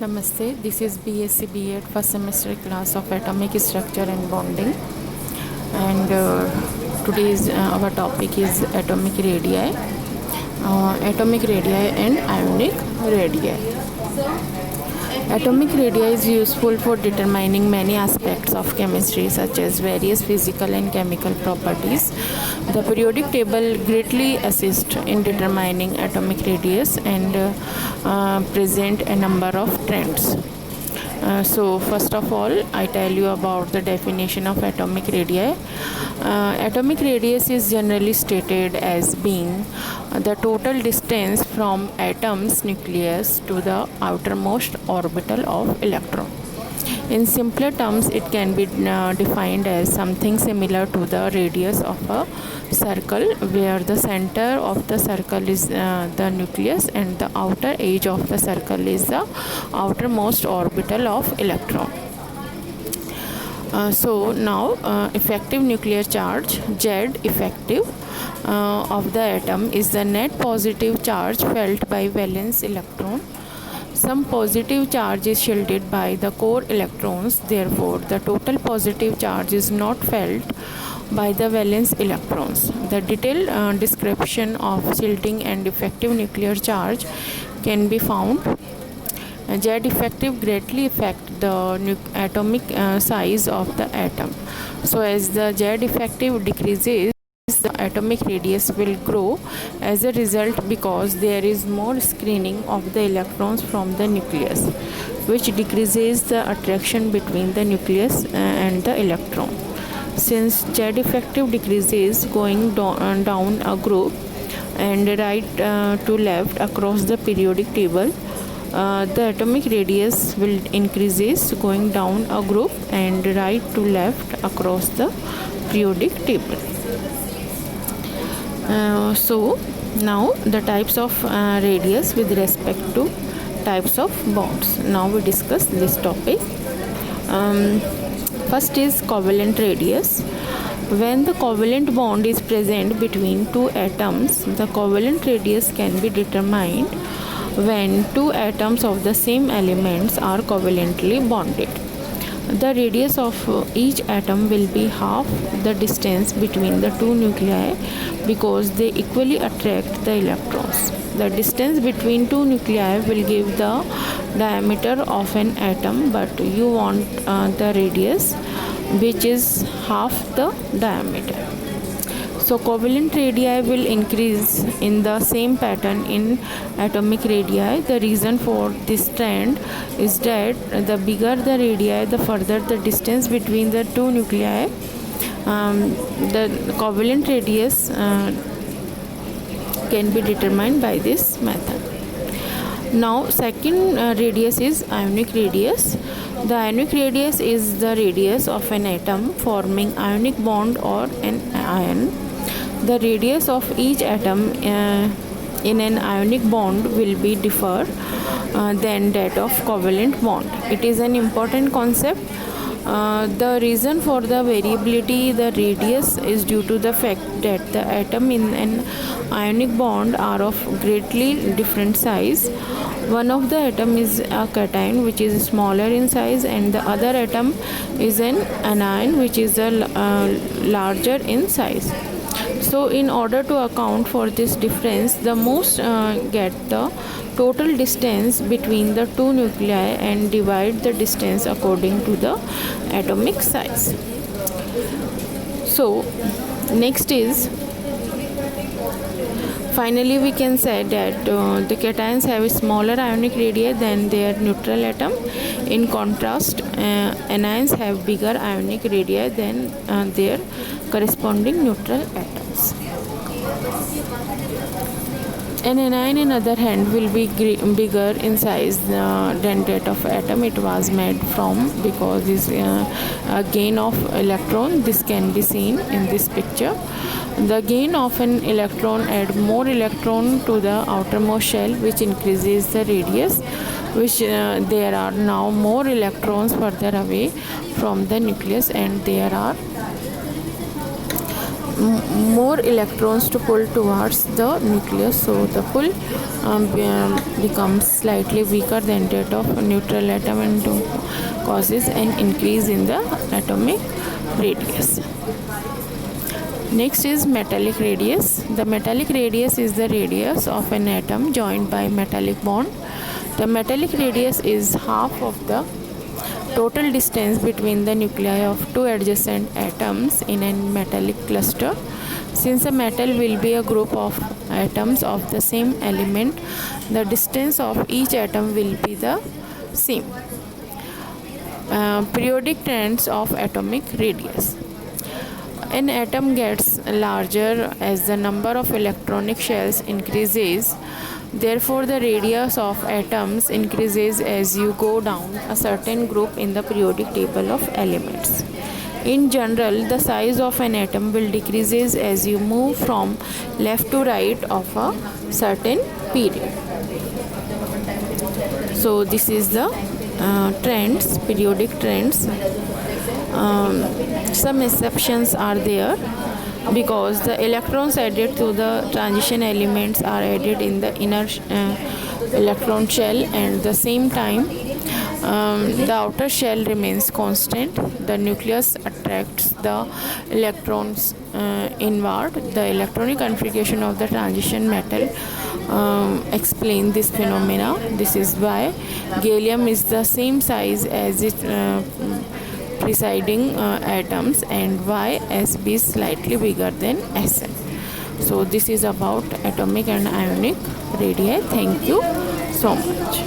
Namaste, this is BSc B.Ed first semester class of Atomic Structure and Bonding, and today's our topic is atomic radii and ionic radii. Atomic radii is useful for determining many aspects of chemistry such as various physical and chemical properties. The periodic table greatly assists in determining atomic radius and present a number of trends. So first of all, I tell you about the definition of atomic radii. Atomic radius is generally stated as being the total distance from atom's nucleus to the outermost orbital of electron. In simpler terms, it can be defined as something similar to the radius of a circle, where the center of the circle is the nucleus and the outer edge of the circle is the outermost orbital of electron. So now effective nuclear charge Z effective of the atom is the net positive charge felt by valence electron. Some positive charge is shielded by the core electrons, therefore the total positive charge is not felt by the valence electrons. The detailed description of shielding and effective nuclear charge can be found. Z effective greatly affect the atomic size of the atom. So as the Z effective decreases, the atomic radius will grow as a result, because there is more screening of the electrons from the nucleus, which decreases the attraction between the nucleus and the electron. Since Z effective decreases going down a group and right to left across the periodic table, the atomic radius will increases going down a group and right to left across the periodic table. So now the types of radius with respect to types of bonds. Now we discuss this topic. First is covalent radius. When the covalent bond is present between two atoms, the covalent radius can be determined when two atoms of the same elements are covalently bonded. The radius of each atom will be half the distance between the two nuclei, because they equally attract the electrons. The distance between two nuclei will give the diameter of an atom, but you want the radius, which is half the diameter. So covalent radii will increase in the same pattern in atomic radii. The reason for this trend is that the bigger the radii, the further the distance between the two nuclei. The covalent radius can be determined by this method. Now second radius is ionic radius. The ionic radius is the radius of an atom forming ionic bond or an ion. The radius of each atom in an ionic bond will be differ than that of covalent bond. It is an important concept. The reason for the variability the radius is due to the fact that the atom in an ionic bond are of greatly different size. One of the atom is a cation, which is smaller in size, and the other atom is an anion, which is larger in size. So in order to account for this difference, the most get the total distance between the two nuclei and divide the distance according to the atomic size. So next is, finally we can say that the cations have a smaller ionic radii than their neutral atom. In contrast, anions have bigger ionic radii than their corresponding neutral atoms. An anion, on the other hand, will be bigger in size than that of atom it was made from, because this a gain of electron. This can be seen in this picture. The gain of an electron adds more electron to the outermost shell, which increases the radius, which there are now more electrons further away from the nucleus, and there are more electrons to pull towards the nucleus, so the pull becomes slightly weaker than that of a neutral atom and causes an increase in the atomic radius. Next is metallic radius. The metallic radius is the radius of an atom joined by metallic bond. The metallic radius is half of the total distance between the nuclei of two adjacent atoms in a metallic cluster. Since a metal will be a group of atoms of the same element, the distance of each atom will be the same. Periodic trends of atomic radius. An atom gets larger as the number of electronic shells increases. Therefore, the radius of atoms increases as you go down a certain group in the periodic table of elements. In general, the size of an atom will decreases as you move from left to right of a certain period. So this is the trends, periodic trends. Some exceptions are there, because the electrons added to the transition elements are added in the inner electron shell, and at the same time the outer shell remains constant. The nucleus attracts the electrons inward. The electronic configuration of the transition metal explain this phenomena. This is why gallium is the same size as its preceding atoms, and why Sb is slightly bigger than Sn. So this is about atomic and ionic radii. Thank you so much.